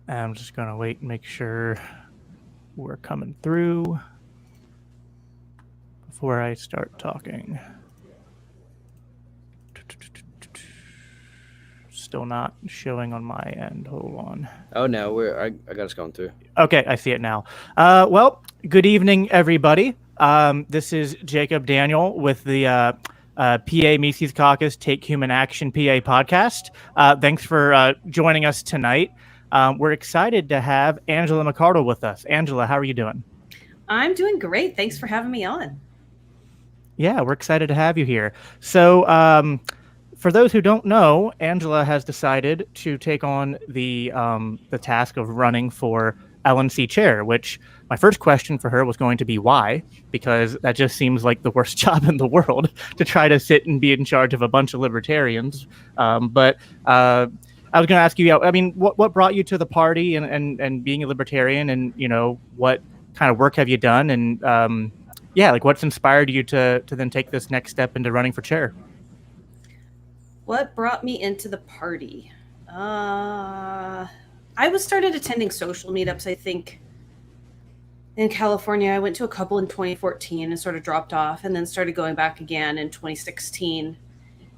I'm just going to wait and make sure we're coming through before I start talking. Still not showing on my end. Hold on. Oh no, I got us going through. Okay, I see it now. Well, good evening, everybody. This is Jacob Daniel with the PA Mises Caucus Take Human Action PA podcast. Thanks for joining us tonight. We're excited to have Angela McArdle with us. Angela, how are you doing? I'm doing great. Thanks for having me on. Yeah, we're excited to have you here. So, for those who don't know, Angela has decided to take on the task of running for LNC chair. Which my first question for her was going to be why, because that just seems like the worst job in the world to try to sit and be in charge of a bunch of libertarians. But I was going to ask you, I mean, what brought you to the party and being a libertarian, and what kind of work have you done, and yeah, like what's inspired you to then take this next step into running for chair? What brought me into the party? I started attending social meetups, I think, in California. I went to a couple in 2014 and sort of dropped off, and then started going back again in 2016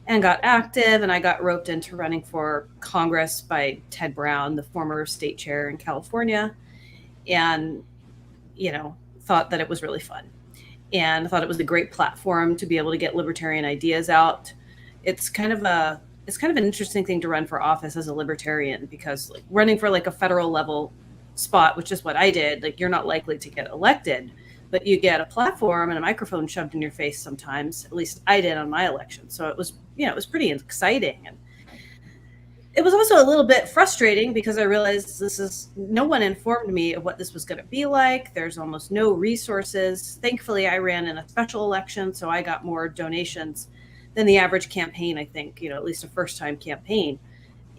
and got active, and I got roped into running for Congress by Ted Brown, the former state chair in California, and, thought that it was really fun. And I thought it was a great platform to be able to get libertarian ideas out. It's kind of an interesting thing to run for office as a libertarian, because like running for like a federal level spot, which is what I did, like you're not likely to get elected, but you get a platform and a microphone shoved in your face sometimes. At least I did on my election. So it was, it was pretty exciting. And it was also a little bit frustrating because I realized no one informed me of what this was going to be like. There's almost no resources. Thankfully, I ran in a special election, so I got more donations than the average campaign, I think, at least a first-time campaign.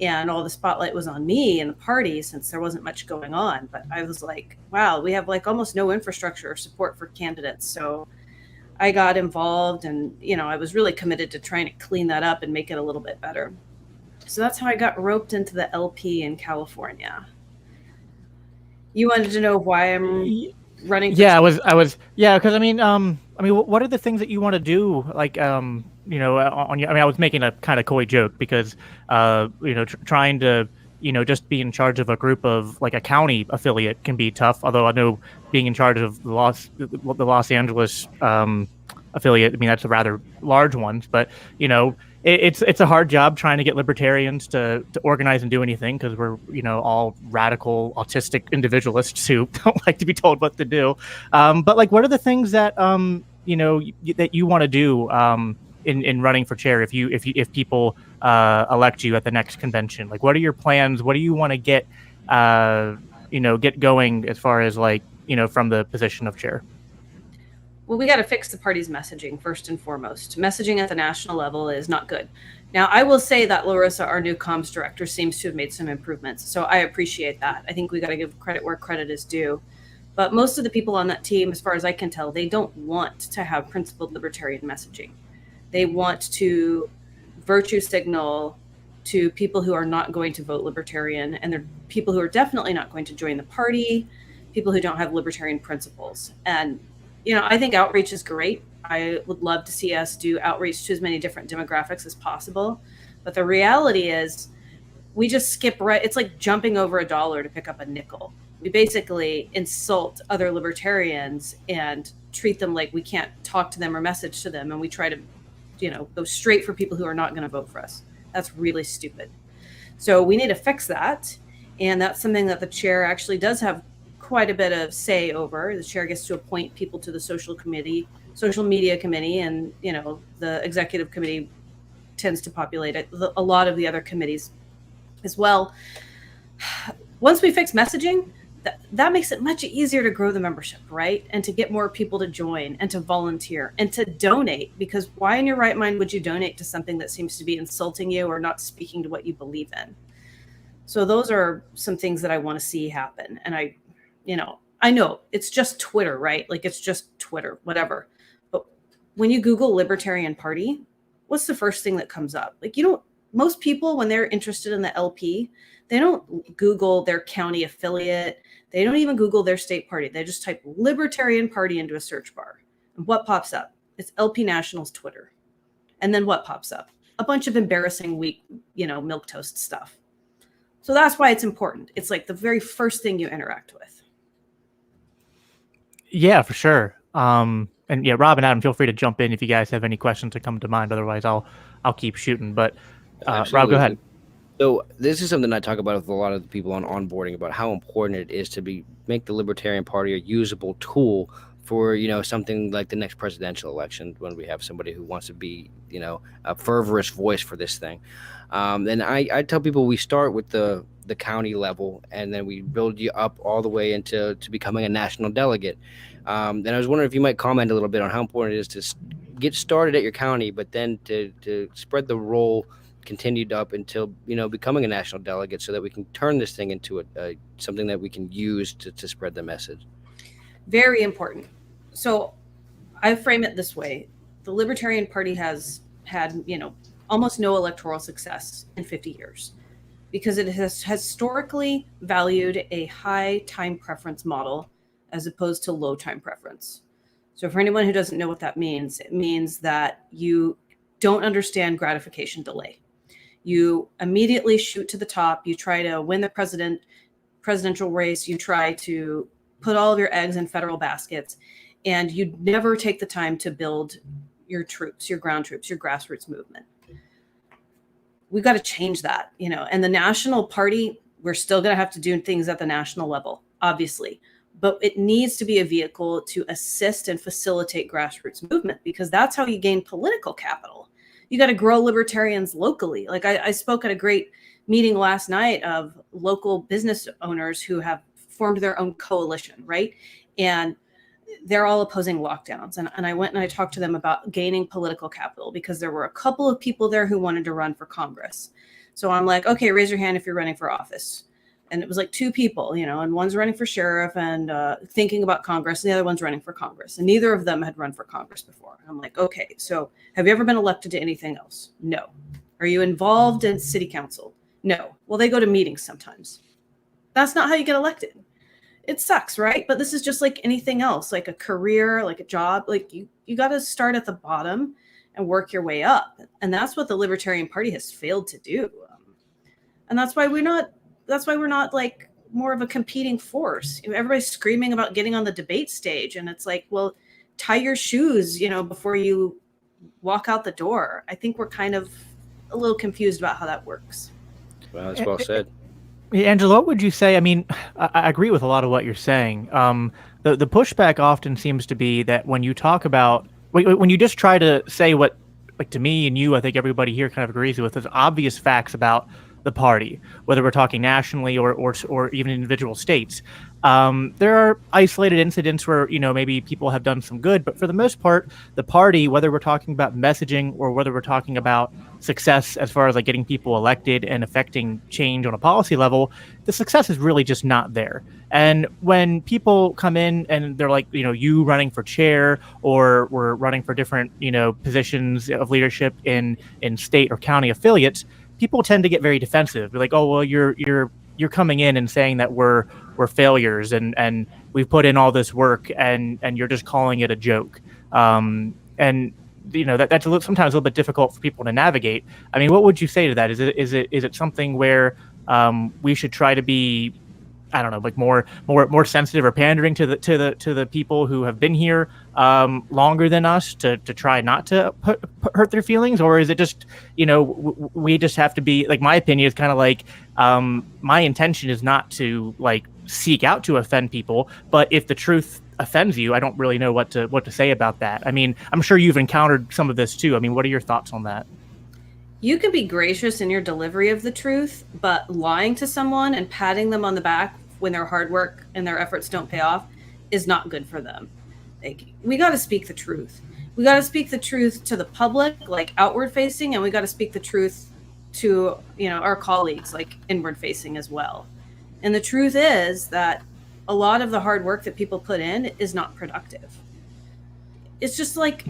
And all the spotlight was on me and the party since there wasn't much going on. But I was like, wow, we have like almost no infrastructure or support for candidates. So I got involved, and, I was really committed to trying to clean that up and make it a little bit better. So that's how I got roped into the LP in California. You wanted to know why I'm running for yeah, because I mean, what are the things that you want to do? Like, on your, I mean, I was making a kind of coy joke because, trying to, just be in charge of a group of like a county affiliate can be tough. Although I know being in charge of the Los Angeles affiliate, I mean, that's a rather large one, but it's a hard job trying to get libertarians to organize and do anything, because we're all radical autistic individualists who don't like to be told what to do. But like, what are the things that that you want to do in running for chair if people elect you at the next convention? Like, what are your plans? What do you want to get get going as far as like from the position of chair? Well, we got to fix the party's messaging first and foremost. Messaging at the national level is not good. Now, I will say that Larissa, our new comms director, seems to have made some improvements. So I appreciate that. I think we got to give credit where credit is due. But most of the people on that team, as far as I can tell, they don't want to have principled libertarian messaging. They want to virtue signal to people who are not going to vote libertarian, and they're people who are definitely not going to join the party, people who don't have libertarian principles. And I think outreach is great. I would love to see us do outreach to as many different demographics as possible. But the reality is we just skip right. It's like jumping over a dollar to pick up a nickel. We basically insult other libertarians and treat them like we can't talk to them or message to them. And we try to, go straight for people who are not going to vote for us. That's really stupid. So we need to fix that. And that's something that the chair actually does have quite a bit of say over. The chair gets to appoint people to the social media committee, and the executive committee tends to populate it, a lot of the other committees as well. Once we fix messaging, that makes it much easier to grow the membership, right? And to get more people to join and to volunteer and to donate, because why in your right mind would you donate to something that seems to be insulting you or not speaking to what you believe in? So those are some things that I want to see happen. And I know it's just Twitter, right? Like it's just Twitter, whatever. But when you Google Libertarian Party, what's the first thing that comes up? Like you most people, when they're interested in the LP, they don't Google their county affiliate. They don't even Google their state party. They just type Libertarian Party into a search bar. And what pops up? It's LP National's Twitter. And then what pops up? A bunch of embarrassing, weak, milquetoast stuff. So that's why it's important. It's like the very first thing you interact with. Yeah, for sure. And yeah, Rob and Adam, feel free to jump in if you guys have any questions that come to mind. Otherwise, I'll keep shooting. But Rob, go ahead. So this is something I talk about with a lot of the people on onboarding, about how important it is to make the Libertarian Party a usable tool for, something like the next presidential election, when we have somebody who wants to be, a fervorous voice for this thing. And I tell people we start with the county level, and then we build you up all the way into becoming a national delegate. And I was wondering if you might comment a little bit on how important it is to get started at your county, but then to spread the role continued up until becoming a national delegate, so that we can turn this thing into something that we can use to spread the message. Very important. So I frame it this way: the Libertarian Party has had almost no electoral success in 50 years because it has historically valued a high time preference model as opposed to low time preference. So for anyone who doesn't know what that means, it means that you don't understand gratification delay. You immediately shoot to the top. You try to win the presidential race. You try to put all of your eggs in federal baskets, and you never take the time to build your troops, your ground troops, your grassroots movement. We've got to change that, and the national party, we're still going to have to do things at the national level, obviously, but it needs to be a vehicle to assist and facilitate grassroots movement, because that's how you gain political capital. You got to grow libertarians locally. Like I spoke at a great meeting last night of local business owners who have formed their own coalition, right? And they're all opposing lockdowns. And I went and I talked to them about gaining political capital, because there were a couple of people there who wanted to run for Congress. So I'm like, okay, raise your hand if you're running for office. And it was like 2 people, and one's running for sheriff and thinking about Congress, and the other one's running for Congress. And neither of them had run for Congress before. I'm like, okay, so have you ever been elected to anything else? No. Are you involved in city council? No. Well, they go to meetings sometimes. That's not how you get elected. It sucks, right? But this is just like anything else, like a career, like a job. Like you got to start at the bottom and work your way up. And that's what the Libertarian Party has failed to do. And that's why we're not like more of a competing force. Everybody's screaming about getting on the debate stage. And it's like, well, tie your shoes, before you walk out the door. I think we're kind of a little confused about how that works. Well, that's well said. Angela, what would you say? I mean, I agree with a lot of what you're saying. The pushback often seems to be that when you talk about, when you just try to say what, like to me and you, I think everybody here kind of agrees with, is obvious facts about the party, whether we're talking nationally or even individual states. There are isolated incidents where, maybe people have done some good, but for the most part, the party, whether we're talking about messaging or whether we're talking about success as far as like getting people elected and affecting change on a policy level, the success is really just not there. And when people come in and they're like, you running for chair, or we're running for different, positions of leadership in state or county affiliates, people tend to get very defensive. They're like, oh, well, you're coming in and saying that we're failures and we've put in all this work and you're just calling it a joke. And that's sometimes a little bit difficult for people to navigate. I mean, what would you say to that? Is it something where we should try to be, I don't know, like more sensitive or pandering to the people who have been here longer than us to try not to hurt their feelings? Or is it just, we just have to be, like, my opinion is kind of like, my intention is not to like seek out to offend people, but if the truth offends you, I don't really know what to say about that. I mean, I'm sure you've encountered some of this too. I mean, what are your thoughts on that? You can be gracious in your delivery of the truth, but lying to someone and patting them on the back when their hard work and their efforts don't pay off is not good for them. Like, we got to speak the truth. We got to speak the truth to the public, like outward facing, and we got to speak the truth to, our colleagues, like inward facing as well. And the truth is that a lot of the hard work that people put in is not productive. It's just like,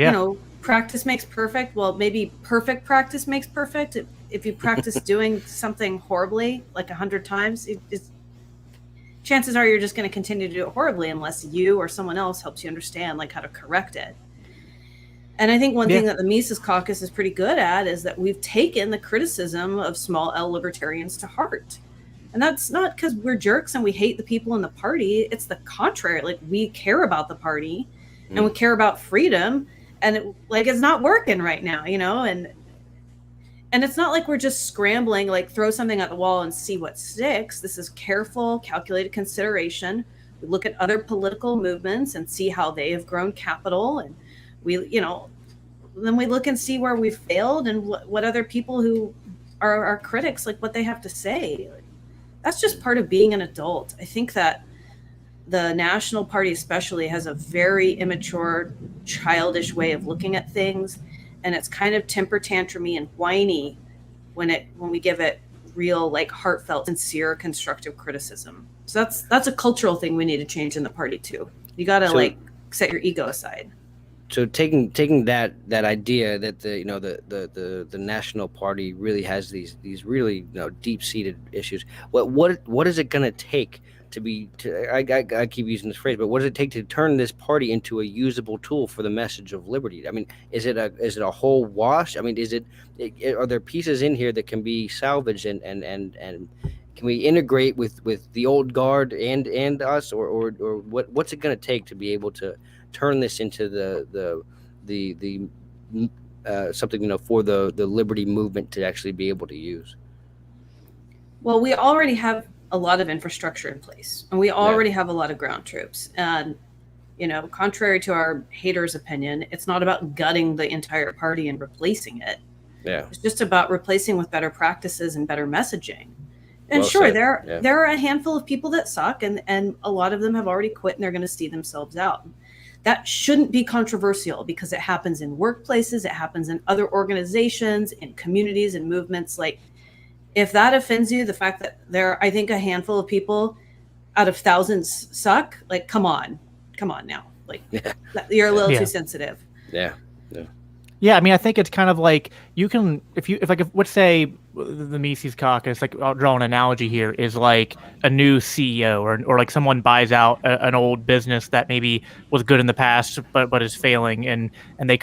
practice makes perfect. Well, maybe perfect practice makes perfect. if you practice doing something horribly like 100 times, chances are you're just going to continue to do it horribly unless you or someone else helps you understand like how to correct it. And I think one thing that the Mises Caucus is pretty good at is that we've taken the criticism of small L libertarians to heart. And that's not because we're jerks and we hate the people in the party. It's the contrary. Like, we care about the party and we care about freedom, and it's not working right now, and it's not like we're just scrambling, like throw something at the wall and see what sticks. This is careful, calculated consideration. We look at other political movements and see how they have grown capital, and then we look and see where we've failed and what other people who are our critics, like what they have to say. That's just part of being an adult. I think that the National Party especially has a very immature, childish way of looking at things, and it's kind of temper tantrumy and whiny when we give it real, like, heartfelt, sincere, constructive criticism. So that's a cultural thing we need to change in the party too. You got to set your ego aside. So taking that idea that the National Party really has these really deep-seated issues. What is it going to take I keep using this phrase, but what does it take to turn this party into a usable tool for the message of liberty? I mean, is it a whole wash? I mean, are there pieces in here that can be salvaged and can we integrate with the old guard and us, or what's it going to take to be able to turn this into the something for the liberty movement to actually be able to use? Well, we already have a lot of infrastructure in place, and we already have a lot of ground troops. And contrary to our haters' opinion, it's not about gutting the entire party and replacing it. Yeah, it's just about replacing with better practices and better messaging. And well sure, said. there are a handful of people that suck, and a lot of them have already quit, and they're going to see themselves out. That shouldn't be controversial because it happens in workplaces, it happens in other organizations, in communities and movements. Like, if that offends you, the fact that there are, I think, a handful of people out of thousands suck, like, come on now. Like, you're a little too sensitive. Yeah, I mean, I think it's kind of like if let's say the Mises Caucus, like, I'll draw an analogy here, is like a new CEO or like someone buys out an old business that maybe was good in the past but is failing, and they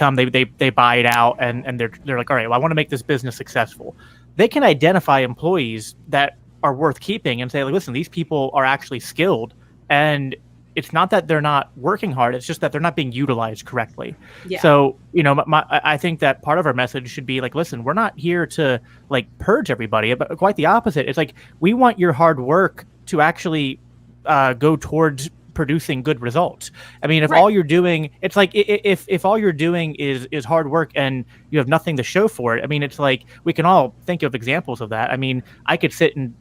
buy it out and they're like, all right, well, I want to make this business successful. They can identify employees that are worth keeping and say, like, listen, these people are actually skilled, and it's not that they're not working hard. It's just that they're not being utilized correctly. Yeah. So, I think that part of our message should be like, listen, we're not here to like purge everybody, but quite the opposite. It's like, we want your hard work to actually go towards producing good results. I mean, if all you're doing, it's like if all you're doing is hard work and you have nothing to show for it. I mean, it's like, we can all think of examples of that. I mean, I could sit and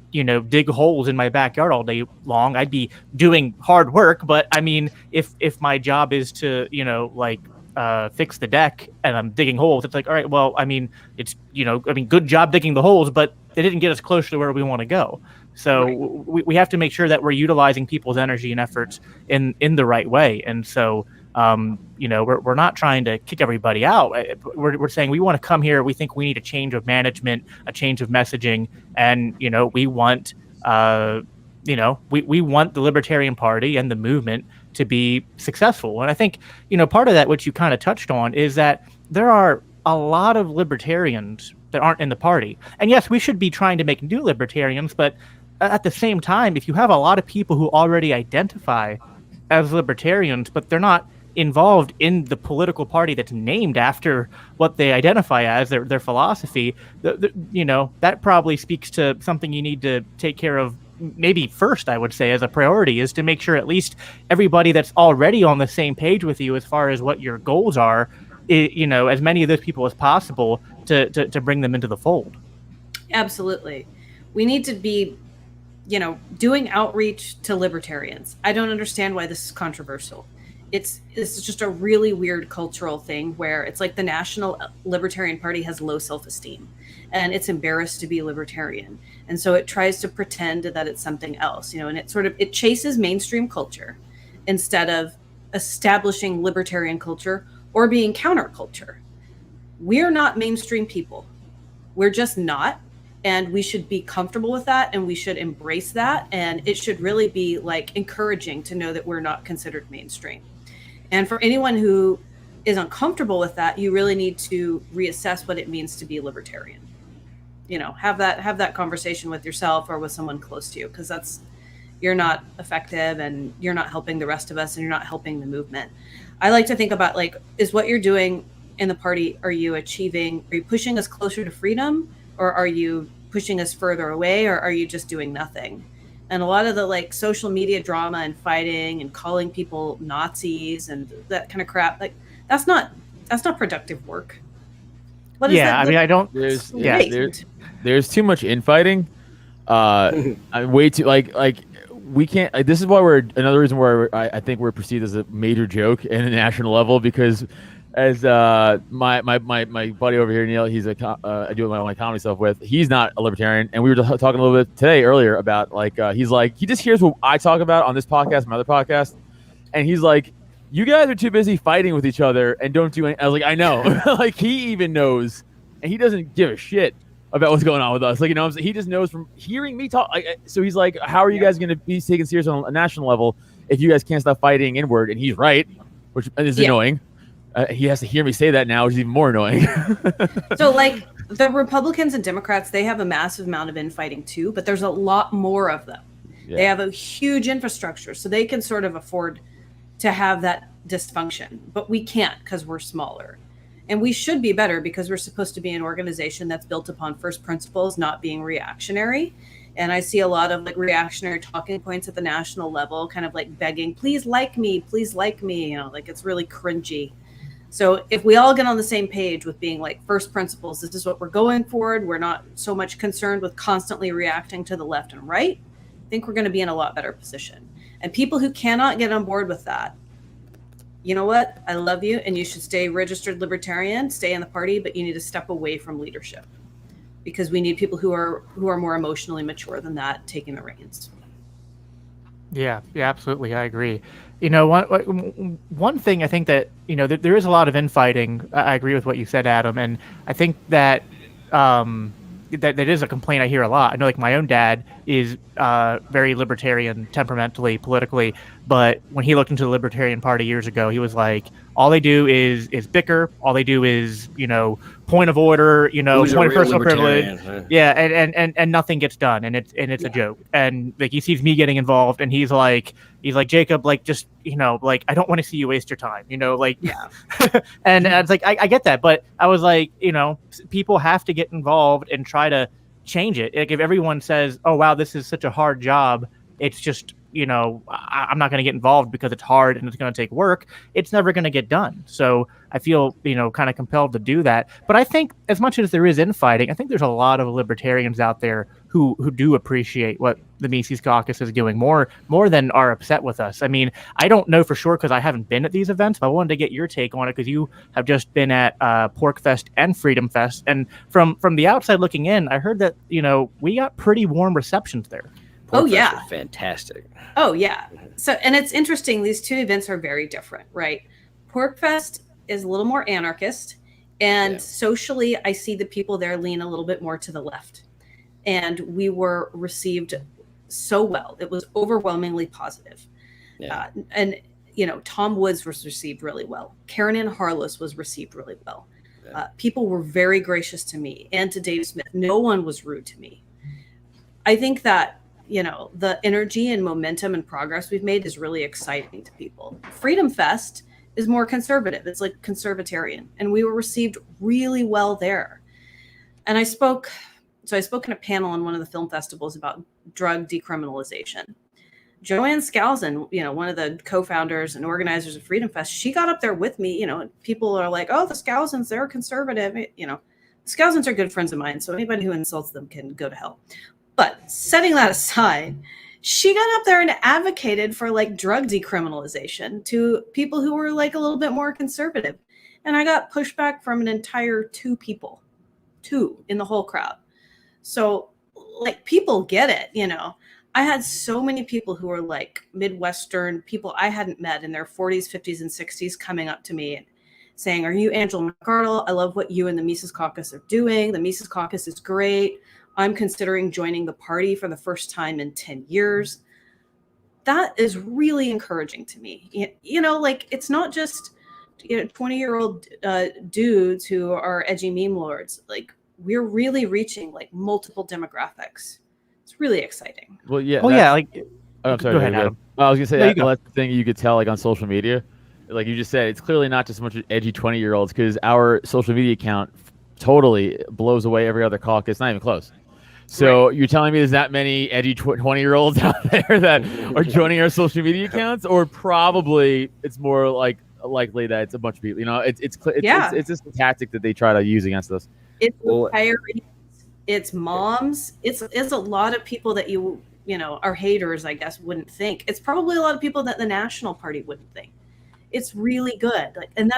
dig holes in my backyard all day long. I'd be doing hard work, but I mean, if my job is to fix the deck and I'm digging holes, it's like, all right, well, I mean, it's good job digging the holes, but they didn't get us closer to where we want to go. So we have to make sure that we're utilizing people's energy and efforts in the right way. And so, we're not trying to kick everybody out. We're saying we want to come here. We think we need a change of management, a change of messaging. And, we want, we want the Libertarian Party and the movement to be successful. And I think, part of that, which you kind of touched on, is that there are a lot of libertarians that aren't in the party. And yes, we should be trying to make new libertarians, but at the same time, if you have a lot of people who already identify as libertarians, but they're not involved in the political party that's named after what they identify as, their philosophy, that probably speaks to something you need to take care of. Maybe first, I would say, as a priority, is to make sure at least everybody that's already on the same page with you as far as what your goals are, as many of those people as possible to bring them into the fold. Absolutely. We need to be, doing outreach to libertarians. I don't understand why this is controversial. It's just a really weird cultural thing where it's like the National Libertarian Party has low self-esteem and it's embarrassed to be libertarian. And so it tries to pretend that it's something else, and it chases mainstream culture instead of establishing libertarian culture or being counterculture. We're not mainstream people. We're just not. And we should be comfortable with that, and we should embrace that. And it should really be like encouraging to know that we're not considered mainstream. And for anyone who is uncomfortable with that, you really need to reassess what it means to be libertarian. You know, have that conversation with yourself or with someone close to you, because you're not effective, and you're not helping the rest of us, and you're not helping the movement. I like to think about, like, is what you're doing in the party, are you pushing us closer to freedom, or are you pushing us further away, or are you just doing nothing? And a lot of the like social media drama and fighting and calling people Nazis and that kind of crap, like that's not productive work. What is that? I mean, I don't. There's too much infighting. I'm way too like we can't. This is why another reason why I think we're perceived as a major joke in a national level, because as my buddy over here, Neil, he's I do my comedy stuff with. He's not a libertarian, and we were talking a little bit earlier about like he's like, he just hears what I talk about on this podcast, my other podcast, and he's like, you guys are too busy fighting with each other and don't do anything. I was like, I know. Like, he even knows, and he doesn't give a shit about what's going on with us. Like, you know, he just knows from hearing me talk. So he's like, how are you guys going to be taken serious on a national level if you guys can't stop fighting inward? And he's right, which is annoying. He has to hear me say that now, which is even more annoying. So, like, the Republicans and Democrats, they have a massive amount of infighting too, but there's a lot more of them. Yeah. They have a huge infrastructure, so they can sort of afford to have that dysfunction, but we can't because we're smaller. And we should be better, because we're supposed to be an organization that's built upon first principles, not being reactionary. And I see a lot of like reactionary talking points at the national level, kind of like begging, please like me, you know, like it's really cringy. So if we all get on the same page with being like first principles, this is what we're going forward, we're not so much concerned with constantly reacting to the left and right, I think we're going to be in a lot better position. And people who cannot get on board with that, you know what? I love you, and you should stay registered libertarian, stay in the party, but you need to step away from leadership, because we need people who are more emotionally mature than that taking the reins. Yeah, absolutely. I agree. You know, one thing I think that, you know, there is a lot of infighting. I agree with what you said, Adam, and I think that that is a complaint I hear a lot. I know, like, my own dad is very libertarian temperamentally, politically, but when he looked into the Libertarian Party years ago, he was like, all they do is bicker, all they do is, you know, point of order, you know, point of personal privilege, yeah, and nothing gets done, and it's a joke. And like, he sees me getting involved, and he's like, Jacob, like, just, you know, like, I don't want to see you waste your time, you know, like, yeah. And it's like, I get that, but I was like, you know, people have to get involved and try to change it. Like, if everyone says, oh wow, this is such a hard job, it's just, you know, I'm not going to get involved because it's hard and it's going to take work, it's never going to get done. So I feel, you know, kind of compelled to do that. But I think as much as there is infighting, I think there's a lot of libertarians out there who do appreciate what the Mises Caucus is doing more than are upset with us. I mean, I don't know for sure because I haven't been at these events, but I wanted to get your take on it because you have just been at Pork Fest and Freedom Fest. And from the outside looking in, I heard that, you know, we got pretty warm receptions there. Pork Fest was fantastic. Oh yeah. So, and it's interesting, these two events are very different, right? Pork Fest is a little more anarchist, and socially I see the people there lean a little bit more to the left. And we were received so well. It was overwhelmingly positive. Yeah. And you know, Tom Woods was received really well. Karen Ann Harless was received really well. Yeah. People were very gracious to me and to Dave Smith. No one was rude to me. I think that, you know, the energy and momentum and progress we've made is really exciting to people. Freedom Fest is more conservative. It's like conservatarian, and we were received really well there. And I spoke in a panel on one of the film festivals about drug decriminalization. Joanne Scalzon, you know, one of the co-founders and organizers of Freedom Fest, she got up there with me, you know, and people are like, oh, the Scalzons, they're conservative. You know, the Scalzons are good friends of mine, so anybody who insults them can go to hell. But setting that aside, she got up there and advocated for like drug decriminalization to people who were like a little bit more conservative. And I got pushback from an entire two in the whole crowd. So like, people get it, you know. I had so many people who were like Midwestern people I hadn't met in their 40s, 50s, and 60s coming up to me. saying, are you Angela McArdle? I love what you and the Mises Caucus are doing. The Mises Caucus is great. I'm considering joining the party for the first time in 10 years. That is really encouraging to me. Like, it's not just 20-year-old dudes who are edgy meme lords. Like, we're really reaching like multiple demographics. It's really exciting. Well, yeah. Oh yeah, like Oh, I'm sorry. go ahead, Adam. I was gonna say No, you that go. that's the thing you could tell like on social media, like you just said, it's clearly not just a bunch of edgy 20-year-olds because our social media account totally blows away every other caucus. Not even close. So you're telling me there's that many edgy 20-year-olds out there that are joining our social media accounts, or probably it's more like likely that it's a bunch of people. It's just a tactic that they try to use against us. It's retirees, it's moms, it's a lot of people that are haters, I guess, wouldn't think. It's probably a lot of people that the National Party wouldn't think. It's really good. And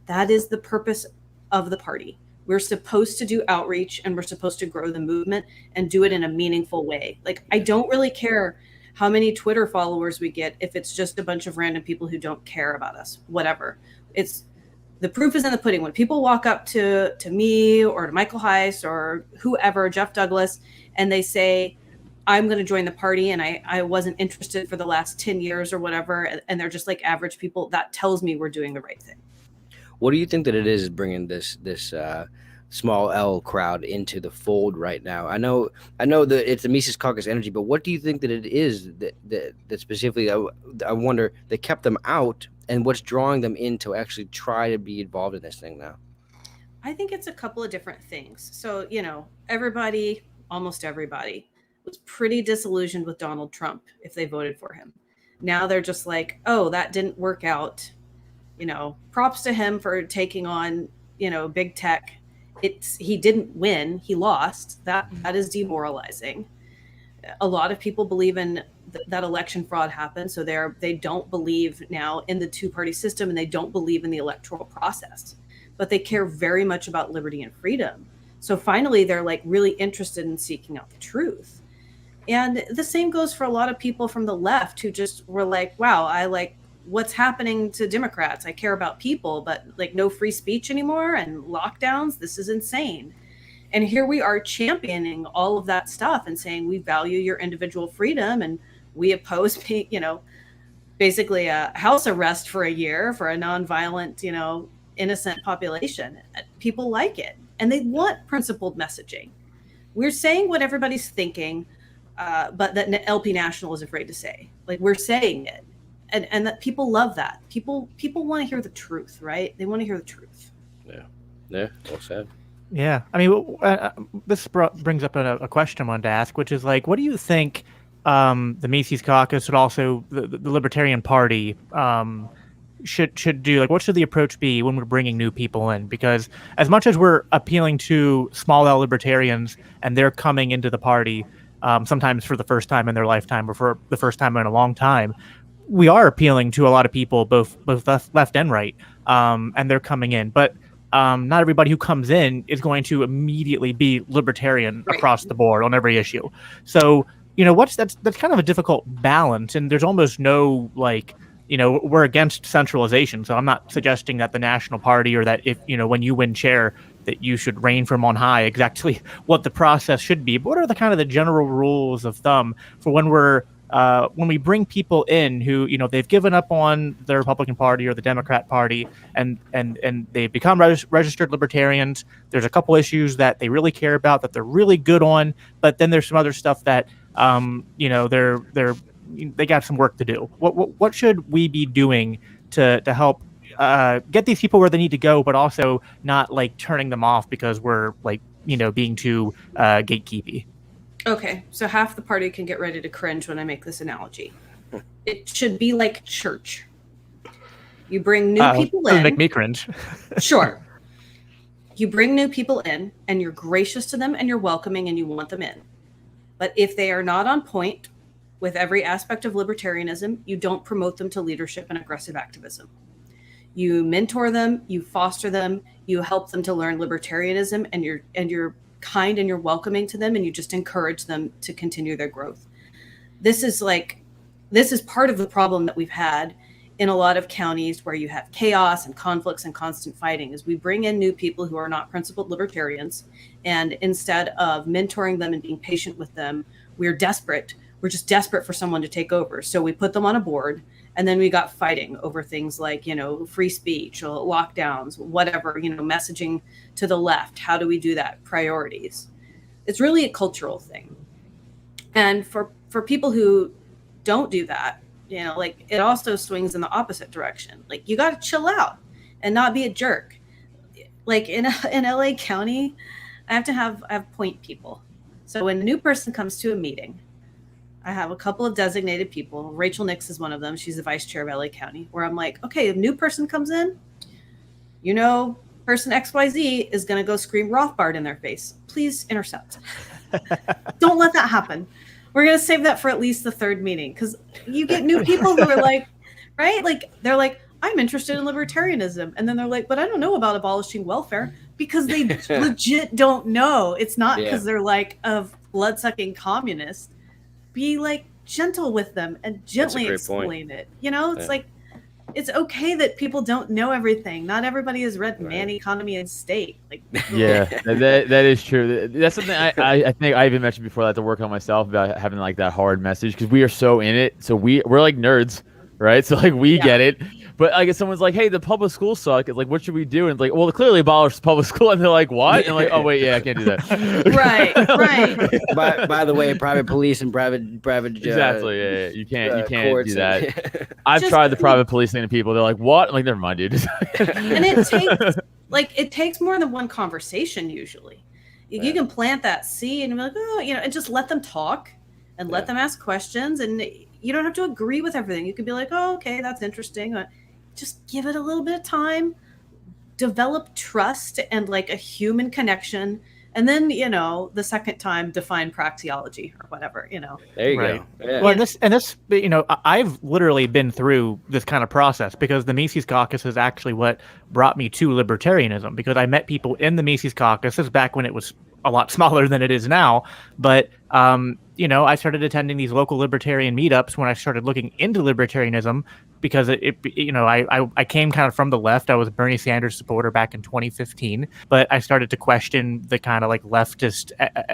that is the purpose of the party. We're supposed to do outreach, and we're supposed to grow the movement and do it in a meaningful way. Like, I don't really care how many Twitter followers we get if it's just a bunch of random people who don't care about us, whatever. The proof is in the pudding. When people walk up to me or to Michael Heiss or whoever, Jeff Douglas, and they say, I'm going to join the party and I wasn't interested for the last 10 years or whatever, and they're just like average people, that tells me we're doing the right thing. What do you think that it is bringing this small L crowd into the fold right now? I know that it's the Mises Caucus energy, but what do you think that it is that specifically, I wonder, that kept them out, and what's drawing them in to actually try to be involved in this thing now? I think it's a couple of different things. So, almost everybody was pretty disillusioned with Donald Trump if they voted for him. Now they're just like, oh, that didn't work out. Props to him for taking on, big tech. He didn't win, he lost. That is demoralizing. A lot of people believe in that election fraud happened, so they don't believe now in the two-party system, and they don't believe in the electoral process, but they care very much about liberty and freedom. So finally, they're like really interested in seeking out the truth. And the same goes for a lot of people from the left who just were like, wow, I like what's happening to Democrats. I care about people, but like no free speech anymore and lockdowns. This is insane. And here we are championing all of that stuff and saying we value your individual freedom, and we oppose, basically a house arrest for a year for a nonviolent, innocent population. People like it, and they want principled messaging. We're saying what everybody's thinking, but that LP National is afraid to say. Like, we're saying it. And that people love that. People want to hear the truth, right? They want to hear the truth. Yeah, well said. Yeah, I mean, this brings up a question I wanted to ask, which is like, what do you think the Mises Caucus and also the Libertarian Party should do? Like, what should the approach be when we're bringing new people in? Because as much as we're appealing to small L libertarians and they're coming into the party, sometimes for the first time in their lifetime or for the first time in a long time, we are appealing to a lot of people, both left and right, and they're coming in. But not everybody who comes in is going to immediately be libertarian across the board on every issue. So, that's kind of a difficult balance, and there's almost no we're against centralization. So I'm not suggesting that the National Party or that if when you win chair that you should reign from on high exactly what the process should be. But what are the general rules of thumb for when we bring people in who they've given up on the Republican Party or the Democrat Party and they've become registered libertarians? There's a couple issues that they really care about, that they're really good on, but then there's some other stuff that they got some work to do. What should we be doing to help get these people where they need to go, but also not turning them off because we're being too gatekeepy? Okay, so half the party can get ready to cringe when I make this analogy. It should be like church. You bring new people in. Make me cringe. Sure. You bring new people in, and you're gracious to them, and you're welcoming, and you want them in. But if they are not on point with every aspect of libertarianism, you don't promote them to leadership and aggressive activism. You mentor them, you foster them, you help them to learn libertarianism, and you're kind and you're welcoming to them, and you just encourage them to continue their growth. This is part of the problem that we've had in a lot of counties where you have chaos and conflicts and constant fighting is we bring in new people who are not principled libertarians. And instead of mentoring them and being patient with them, we're desperate. We're just desperate for someone to take over. So we put them on a board, and then we got fighting over things like, free speech or lockdowns, whatever, messaging to the left. How do we do that? Priorities. It's really a cultural thing. And for people who don't do that, it also swings in the opposite direction. Like, you got to chill out and not be a jerk. Like in LA County, I have point people. So when a new person comes to a meeting, I have a couple of designated people. Rachel Nix is one of them. She's the vice chair of LA County, where I'm like, okay, a new person comes in, person XYZ is going to go scream Rothbard in their face. Please intercept. Don't let that happen. We're going to save that for at least the third meeting, because you get new people who are like, right? Like, they're like, I'm interested in libertarianism. And then they're like, but I don't know about abolishing welfare, because they legit don't know. It's not because they're like a blood-sucking communist. Be like gentle with them and gently explain it. It's like, it's okay that people don't know everything. Not everybody has read Man, Economy, and State. Like, yeah, that is true. That's something I think I even mentioned before. I have to work on myself about having like that hard message, because we are so in it. So we're like nerds, right? So like we get it. But like if someone's like, hey, the public schools suck, it's like, what should we do? And it's like, well, clearly abolish public school. And they're like, what? And I'm like, oh wait, yeah, I can't do that. right. By the way, private police and private exactly. Yeah. You can't do that. I've Just tried the private police thing to people. They're like, what? I'm like, never mind, dude. And it takes more than one conversation usually. You can plant that seed and be like, oh, and just let them talk and let them ask questions, and you don't have to agree with everything. You can be like, oh, okay, that's interesting. Just give it a little bit of time, develop trust and like a human connection. And then, the second time, define praxeology or whatever, There you Right. go. Yeah. Well, and this, I've literally been through this kind of process, because the Mises Caucus is actually what brought me to libertarianism, because I met people in the Mises Caucus. This is back when it was a lot smaller than it is now. But, I started attending these local libertarian meetups when I started looking into libertarianism, because I came kind of from the left. I was a Bernie Sanders supporter back in 2015, but I started to question the kind of like leftist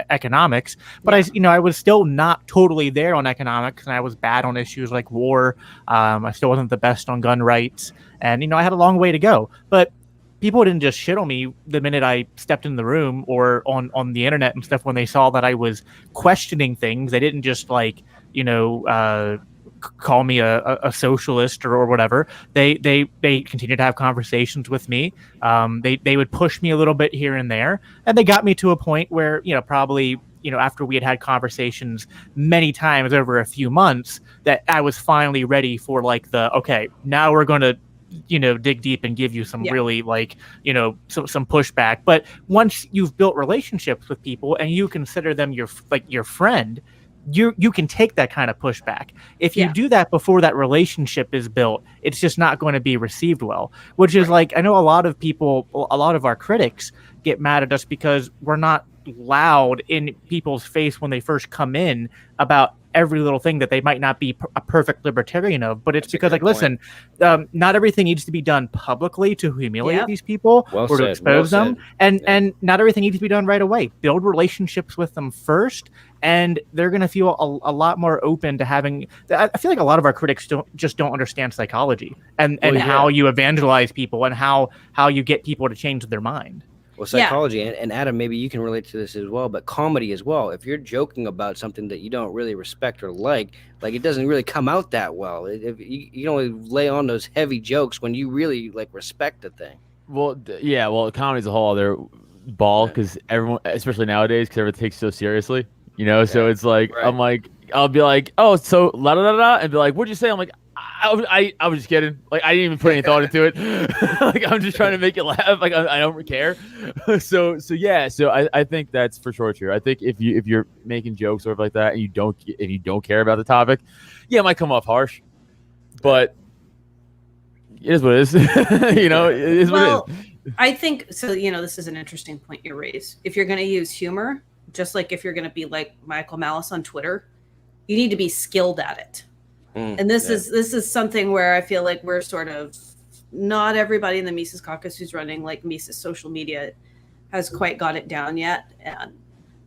economics. But I was still not totally there on economics, and I was bad on issues like war. I still wasn't the best on gun rights, and I had a long way to go. But people didn't just shit on me the minute I stepped in the room or on the internet and stuff. When they saw that I was questioning things, they didn't just like, call me a socialist or whatever. They continued to have conversations with me. They would push me a little bit here and there, and they got me to a point where, probably, after we had conversations many times over a few months, that I was finally ready for like okay, now we're going to dig deep and give you some really like, some pushback. But once you've built relationships with people and you consider them your friend, you can take that kind of pushback. If you do that before that relationship is built, it's just not going to be received well, which is like, I know a lot of our critics get mad at us because we're not loud in people's face when they first come in about every little thing that they might not be a perfect libertarian of. But it's because, like, listen, not everything needs to be done publicly to humiliate these people or to expose them. And not everything needs to be done right away. Build relationships with them first, and they're going to feel a lot more open to having. I feel like a lot of our critics don't understand psychology and how you evangelize people and how you get people to change their mind. Well, psychology, and Adam, maybe you can relate to this as well, but comedy as well. If you're joking about something that you don't really respect or like it doesn't really come out that well. If you can only lay on those heavy jokes when you really respect the thing. Well, comedy's a whole other ball, because everyone, especially nowadays, because everyone takes it so seriously, So it's like I'm like, I'll be like, oh, so la da da da, and be like, what'd you say? I'm like, I was just kidding. Like, I didn't even put any thought into it. Like, I'm just trying to make it laugh. Like, I don't care. So I think that's for sure true. I think if you're making jokes or like that, and if you don't care about the topic, it might come off harsh, but it is what it is. It is what it is. I think so. This is an interesting point you raise. If you're going to use humor, just like if you're going to be like Michael Malice on Twitter, you need to be skilled at it. And this is something where I feel like we're sort of, not everybody in the Mises Caucus who's running like Mises social media has quite got it down yet.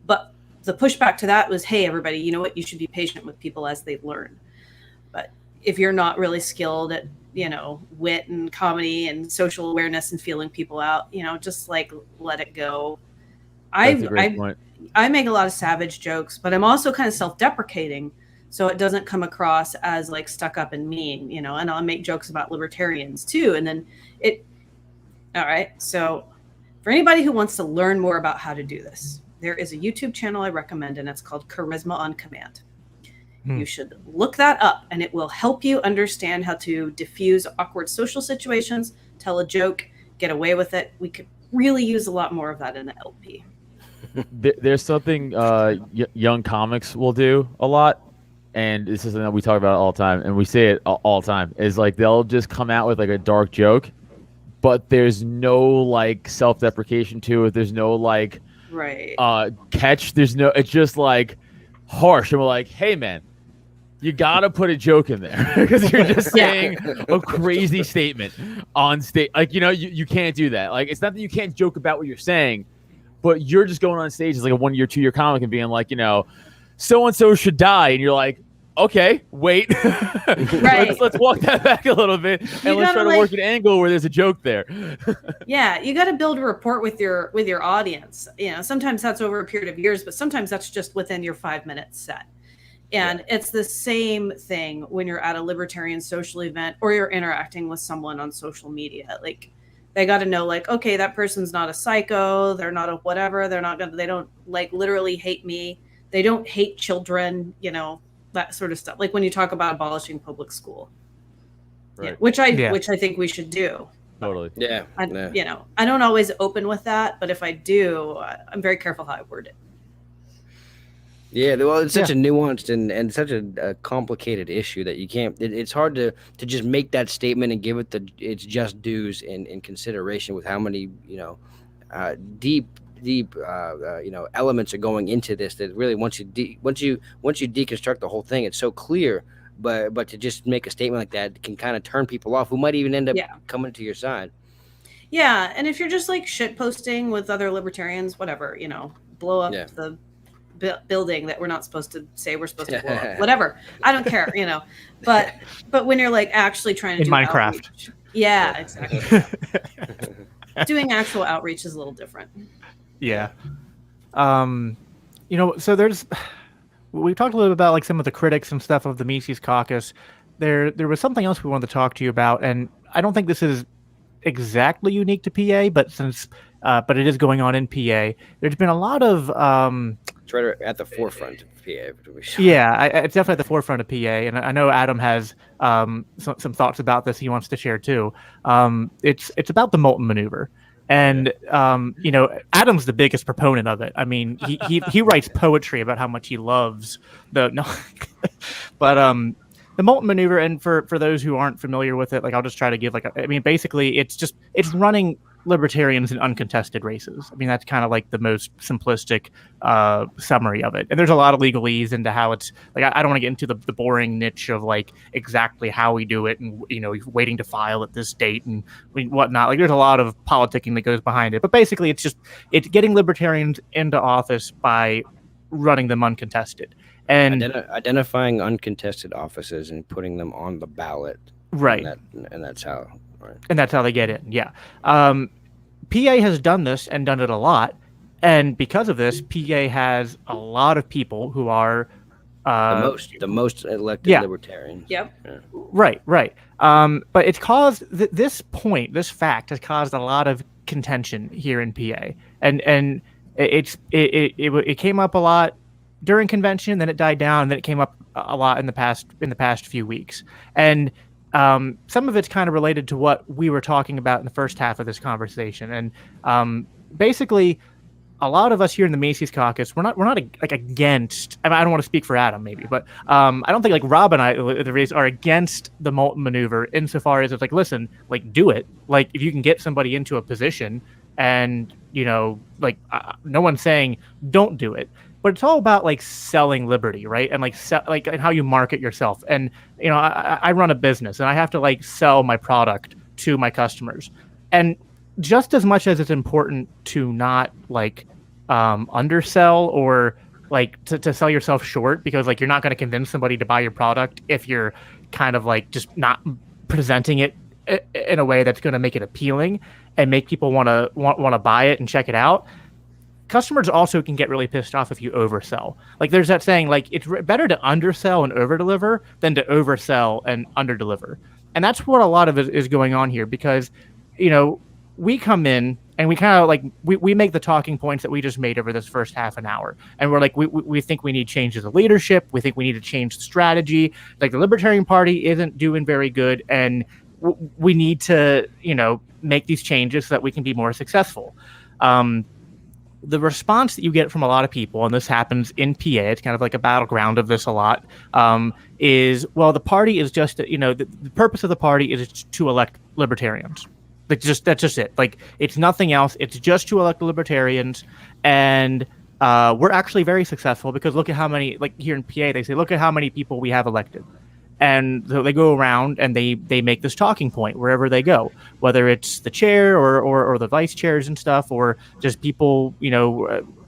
But the pushback to that was, hey, everybody, you know what? You should be patient with people as they learn. But if you're not really skilled at, wit and comedy and social awareness and feeling people out, just like let it go. I make a lot of savage jokes, but I'm also kind of self-deprecating, so it doesn't come across as like stuck up and mean, and I'll make jokes about libertarians too. And then all right. So for anybody who wants to learn more about how to do this, there is a YouTube channel I recommend, and it's called Charisma on Command. You should look that up, and it will help you understand how to diffuse awkward social situations, tell a joke, get away with it. We could really use a lot more of that in the LP. There's something young comics will do a lot, and this is something that we talk about all the time, and we say it all the time, is like they'll just come out with like a dark joke, but there's no like self-deprecation to it. There's no like catch. There's no, it's just like harsh, and we're like, hey man, you gotta put a joke in there because you're just saying a crazy statement on stage. Like, you can't do that. Like, it's not that you can't joke about what you're saying, but you're just going on stage as like a 1 year, 2 year comic and being like, so and so should die, and you're like, okay, wait, let's walk that back a little bit, and let's try to work an angle where there's a joke there. Yeah, you got to build a rapport with your audience. Sometimes that's over a period of years, but sometimes that's just within your 5-minute set. And it's the same thing when you're at a libertarian social event or you're interacting with someone on social media. Like, they got to know, like, okay, that person's not a psycho. They're not a whatever. They don't like literally hate me. They don't hate children, that sort of stuff. Like when you talk about abolishing public school, which I think we should do. Totally. Yeah. I don't always open with that, but if I do, I'm very careful how I word it. Yeah, well, it's such a nuanced and such a complicated issue that you can't. It's hard to just make that statement and give it its just dues in consideration with how many deep elements are going into this. That really once you deconstruct the whole thing, it's so clear. But to just make a statement like that can kind of turn people off who might even end up coming to your side. Yeah, and if you're just like shit posting with other libertarians, whatever, blow up the building that we're not supposed to say we're supposed to blow up, whatever, I don't care, but when you're like actually trying to do Minecraft outreach, exactly. Doing actual outreach is a little different. So we talked a little bit about like some of the critics and stuff of the Mises Caucus. There was something else we wanted to talk to you about, and I don't think this is exactly unique to PA, but it is going on in PA. There's been a lot of it's right at the forefront of PA. It's definitely at the forefront of PA, and I know Adam has some thoughts about this he wants to share too. It's about the Moulton Maneuver, and Adam's the biggest proponent of it. I mean, he writes poetry about how much he loves but the Moulton Maneuver. And for those who aren't familiar with it, like I'll just try to give basically it's running libertarians in uncontested races. I mean, that's kind of like the most simplistic summary of it. And there's a lot of legalese into how it's like, I don't want to get into the boring niche of like exactly how we do it and, waiting to file at this date and whatnot. Like there's a lot of politicking that goes behind it. But basically it's getting libertarians into office by running them uncontested. And identifying uncontested offices and putting them on the ballot. Right. And that's how. Right. And that's how they get in. Yeah. PA has done this and done it a lot. And because of this, PA has a lot of people who are the most elected libertarians. Yep. Yeah. Right. But it's caused this fact has caused a lot of contention here in PA. And it came up a lot during convention, then it died down, and then it came up a lot in the past few weeks. And some of it's kind of related to what we were talking about in the first half of this conversation. And basically, a lot of us here in the Mises Caucus, we're not like against. I don't want to speak for Adam, maybe, but I don't think like Rob and I are against the Moulton Maneuver insofar as it's like, listen, like do it. Like if you can get somebody into a position, and no one's saying don't do it. but it's all about like selling liberty, right? And like and how you market yourself. And I run a business, and I have to like sell my product to my customers. And just as much as it's important to not like undersell or like to sell yourself short, because like you're not going to convince somebody to buy your product if you're kind of like just not presenting it in a way that's going to make it appealing and make people want to buy it and check it out. Customers also can get really pissed off if you oversell. Like there's that saying, like it's better to undersell and overdeliver than to oversell and underdeliver. And that's what a lot of it is going on here, because we come in and we kind of like we make the talking points that we just made over this first half an hour, and we're like we think we need changes of leadership, we think we need to change the strategy, like the Libertarian Party isn't doing very good, and we need to make these changes so that we can be more successful. The response that you get from a lot of people, and this happens in PA, it's kind of like a battleground of this a lot, is, well, the party is just, the purpose of the party is to elect libertarians. Like that's just it. Like it's nothing else. It's just to elect the libertarians, and we're actually very successful because look at how many, like here in PA, they say, look at how many people we have elected. And so they go around and they make this talking point wherever they go, whether it's the chair or the vice chairs and stuff, or just people,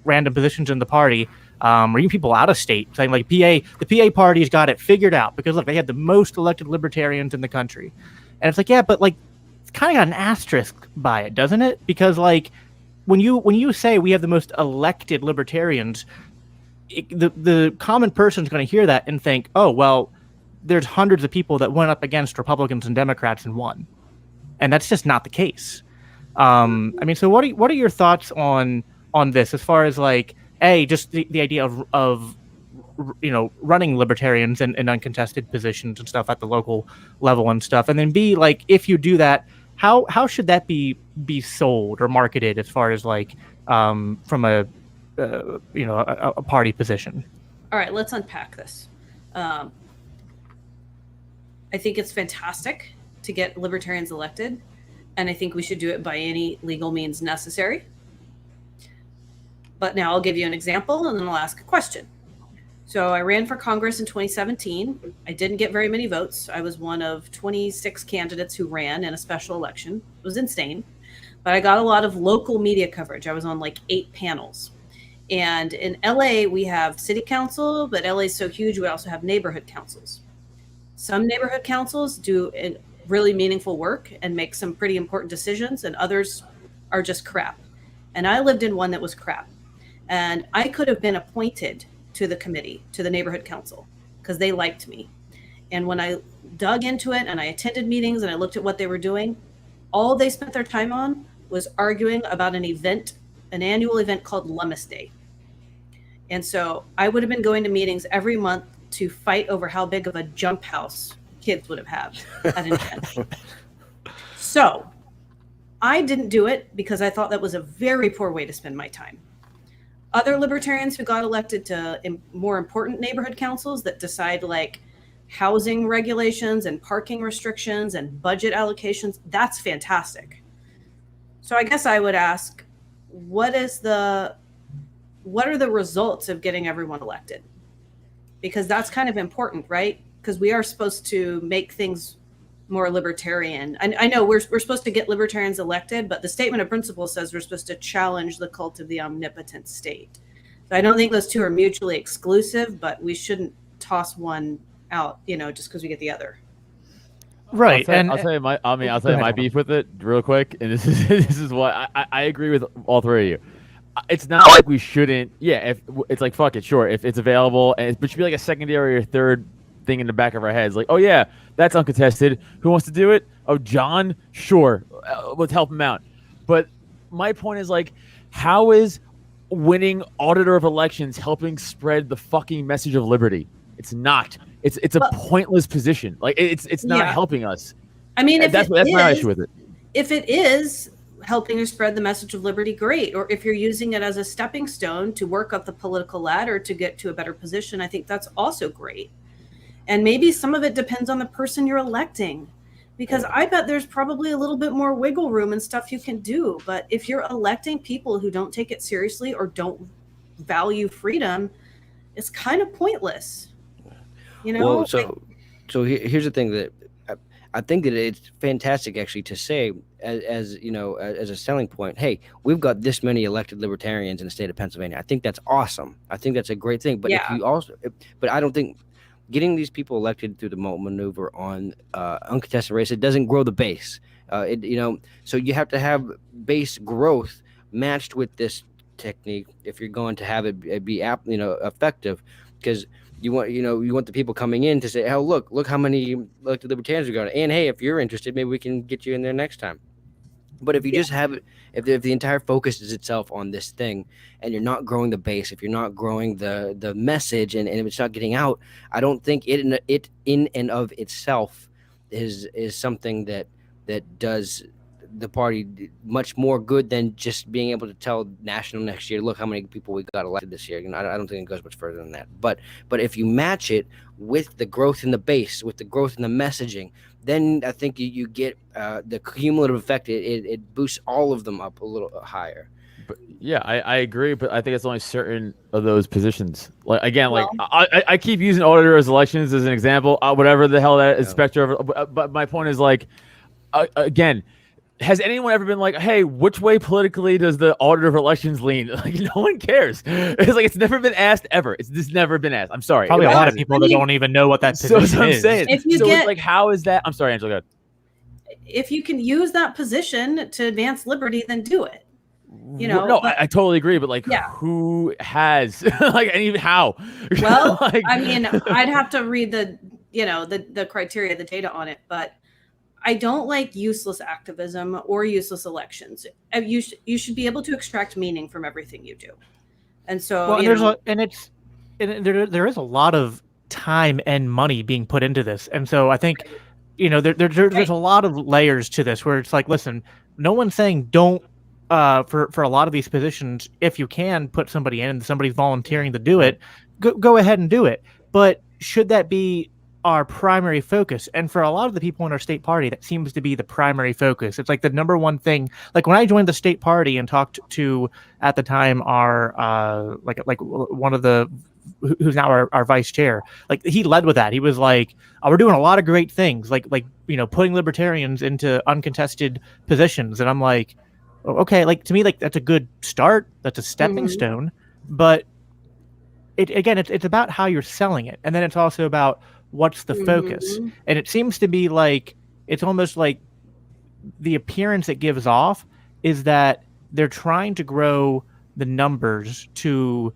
random positions in the party, or even people out of state saying like the PA party's got it figured out because look, they had the most elected libertarians in the country. And it's like, yeah, but like it's kind of got an asterisk by it, doesn't it? Because like when you say we have the most elected libertarians, the common person's going to hear that and think, oh, well, there's hundreds of people that went up against Republicans and Democrats and won, and that's just not the case. So what are your thoughts on this as far as like just the idea of running libertarians in uncontested positions and stuff at the local level and stuff, and then B, like if you do that, how should that be sold or marketed as far as like from a party position? All right, let's unpack this. I think it's fantastic to get libertarians elected, and I think we should do it by any legal means necessary. But now I'll give you an example, and then I'll ask a question. So I ran for Congress in 2017. I didn't get very many votes. I was one of 26 candidates who ran in a special election. It was insane. But I got a lot of local media coverage. I was on like 8 panels. And in LA, we have city council, but LA is so huge, we also have neighborhood councils. Some neighborhood councils do really meaningful work and make some pretty important decisions, and others are just crap. And I lived in one that was crap. And I could have been appointed to the committee, to the neighborhood council, because they liked me. And when I dug into it and I attended meetings and I looked at what they were doing, all they spent their time on was arguing about an annual event called Lummis Day. And so I would have been going to meetings every month to fight over how big of a jump house kids would have had at an event. So I didn't do it because I thought that was a very poor way to spend my time. Other libertarians who got elected to more important neighborhood councils that decide like housing regulations and parking restrictions and budget allocations, that's fantastic. So I guess I would ask, what are the results of getting everyone elected? Because that's kind of important, right? Because we are supposed to make things more libertarian. I know we're supposed to get libertarians elected, but the statement of principle says we're supposed to challenge the cult of the omnipotent state. So I don't think those two are mutually exclusive, but we shouldn't toss one out, just because we get the other. Right. I'll tell you my beef with it real quick, and this is what I agree with all three of you. It's not like we shouldn't. Yeah, if it's like fuck it, sure. If it's available, and it should be like a secondary or third thing in the back of our heads, like, oh yeah, that's uncontested. Who wants to do it? Oh, John, sure. Let's help him out. But my point is like, how is winning auditor of elections helping spread the fucking message of liberty? It's not. It's a pointless position. Like it's not helping us. I mean, if that's my issue with it. If it is helping to spread the message of liberty, great. Or if you're using it as a stepping stone to work up the political ladder to get to a better position, I think that's also great. And maybe some of it depends on the person you're electing, because I bet there's probably a little bit more wiggle room and stuff you can do. But if you're electing people who don't take it seriously or don't value freedom is kind of pointless. You know, Well, so here's the thing that I think that it's fantastic actually to say as you know as a selling point. Hey, we've got this many elected libertarians in the state of Pennsylvania. I think that's awesome. I think that's a great thing. But if Yeah. you also, but I don't think getting these people elected through the Moulton Maneuver on uncontested race, it doesn't grow the base. So you have to have base growth matched with this technique if you're going to have it be effective, because you want the people coming in to say, oh, look how many elected libertarians we got, and hey, if you're interested, maybe we can get you in there next time. But if you just have it, if the entire focus is itself on this thing, and you're not growing the base, if you're not growing the message, and if it's not getting out, I don't think it in and of itself is something that does the party much more good than just being able to tell national next year, look how many people we got elected this year. I don't think it goes much further than that. But if you match it with the growth in the base, with the growth in the messaging, then I think you get the cumulative effect. It boosts all of them up a little higher. But yeah, I agree, but I think it's only certain of those positions. Like again, Well, I keep using auditors elections as an example, whatever the hell that is specter of. But my point is again, has anyone ever been like, hey, which way politically does the auditor of elections lean? Like, no one cares. It's like it's never been asked ever. It's just never been asked. I'm sorry. Probably a lot of Well, people I that mean, don't even know what that So position I'm is. saying. If you so get- it's like, how is that? I'm sorry, Angela. Go ahead. if you can use that position to advance liberty, then do it. No, but- I totally agree, but Yeah. who has like, and even how? Well, Like- I mean, I'd have to read the criteria, the data on it, but I don't like useless activism or useless elections. You should be able to extract meaning from everything you do. And so, Well, there is a lot of time and money being put into this, and so I think there's a lot of layers to this where it's like, listen, no one's saying don't for a lot of these positions, if you can put somebody in and somebody's volunteering to do it, go ahead and do it. But should that be our primary focus? And for a lot of the people in our state party, that seems to be the primary focus. It's like the number one thing. Like when I joined the state party and talked to, at the time, our like one of the who's now our vice chair, like he led with that. He was like, oh, we're doing a lot of great things, like putting libertarians into uncontested positions. And I'm like, oh, okay, like to me, like that's a good start. That's a stepping stone. But it's about how you're selling it. And then it's also about what's the focus. And it seems to be like, it's almost like the appearance it gives off is that they're trying to grow the numbers to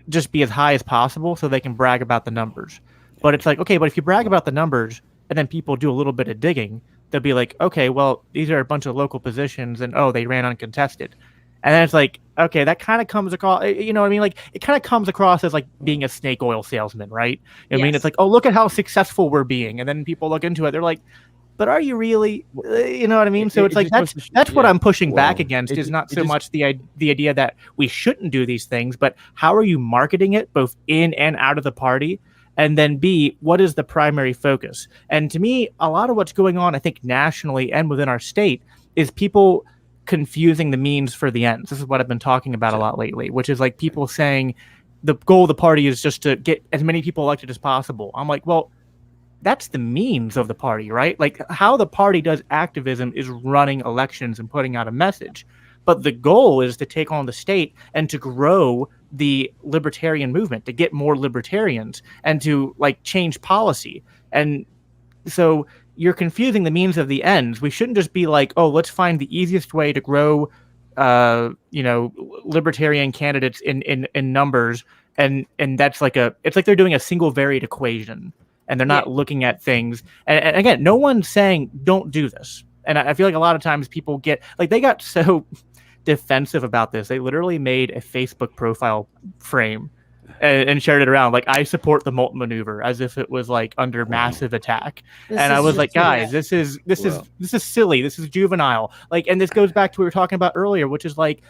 just be as high as possible so they can brag about the numbers. But it's like, okay, but if you brag about the numbers and then people do a little bit of digging, they'll be like, okay, well, these are a bunch of local positions and they ran uncontested. And then it's like, okay, that kind of comes across, you know what I mean? Like, it kind of comes across as like being a snake oil salesman, right? I mean, it's like, oh, look at how successful we're being. And then people look into it, they're like, but are you really, you know what I mean? So it's like, that's what I'm pushing back against, is not so much the idea that we shouldn't do these things, but how are you marketing it both in and out of the party? And then B, what is the primary focus? And to me, a lot of what's going on, I think nationally and within our state, is people confusing the means for the ends. This is what I've been talking about a lot lately, which is like people saying the goal of the party is just to get as many people elected as possible. I'm like, well, that's the means of the party, right? Like how the party does activism is running elections and putting out a message. But the goal is to take on the state and to grow the libertarian movement, to get more libertarians and to like change policy. And so you're confusing the means of the ends. We shouldn't just be like, oh, let's find the easiest way to grow, libertarian candidates in numbers. And that's like it's like they're doing a single varied equation and they're not looking at things. And again, no one's saying don't do this. And I feel like a lot of times people they got so defensive about this. They literally made a Facebook profile frame and shared it around like, I support the Moulton Maneuver, as if it was like under massive attack. And I was like, guys, this is silly. This is juvenile. Like, and this goes back to what we were talking about earlier, which is like,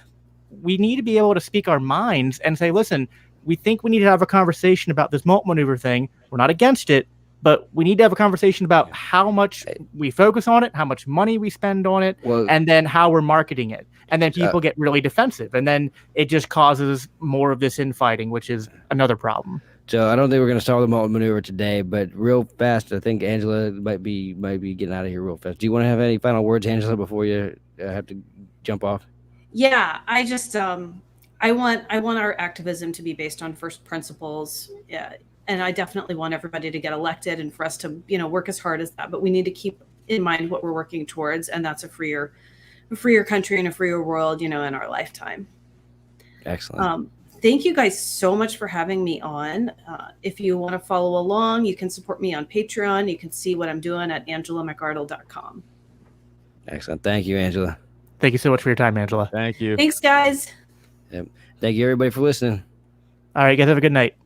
we need to be able to speak our minds and say, listen, we think we need to have a conversation about this Moulton Maneuver thing. We're not against it, but we need to have a conversation about how much we focus on it, how much money we spend on it, and then how we're marketing it. And then people get really defensive, and then it just causes more of this infighting, which is another problem. So I don't think we're going to solve the Molten maneuver today, but real fast, I think Angela might be getting out of here real fast. Do you want to have any final words, Angela, before you have to jump off? Yeah, I just I want our activism to be based on first principles. Yeah, and I definitely want everybody to get elected and for us to, work as hard as that. But we need to keep in mind what we're working towards, and that's a freer country and a freer world, in our lifetime. Excellent. Thank you guys so much for having me on. If you want to follow along, you can support me on Patreon. You can see what I'm doing at angelamcardle.com. Excellent. Thank you, Angela. Thank you so much for your time, Angela. Thank you. Thanks, guys. Yep. Thank you, everybody, for listening. All right, guys, have a good night.